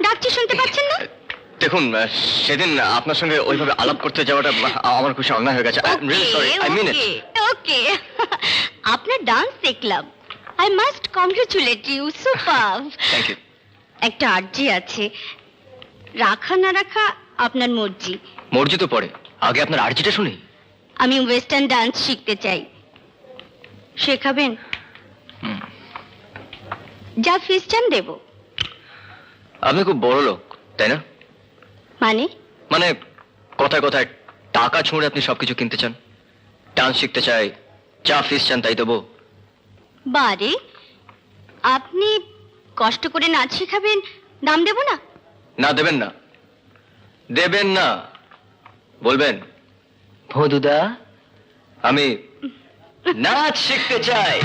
ডাকছি শুনতে পাচ্ছেন না? দেখুন সেদিন আপনার সঙ্গে ওইভাবে আলাপ করতে যাওয়াটা আমার খুশি অন্যায় হয়ে গেছে। আই মিন ইট। ওকে, আপনার ডান্স দেখলাম। I must congratulate you, super. Thank you. একটা আর্জি আছে, রাখা না রাখা আপনার মর্জি। মর্জি তো পরে, আগে আপনার আর্জিটা শুনি। আমি ওয়েস্টার্ন ডান্স শিখতে চাই, শেখাবেন? যা ফিস চান দেব। আপনি খুব বড় লোক, তাই না? মানে? মানে কথায় কথায় টাকা ছুঁড়ে আপনি সবকিছু কিনতে চান। ডান্স শিখতে চাই, যা ফিস চান তাই দেবো। বারে, আপনি কষ্ট করে নাচ শেখাবেন, দাম দেব না? না, দেবেন না, দেবেন না। বলবেন ভদুদা আমি নাচ শিখতে চাই।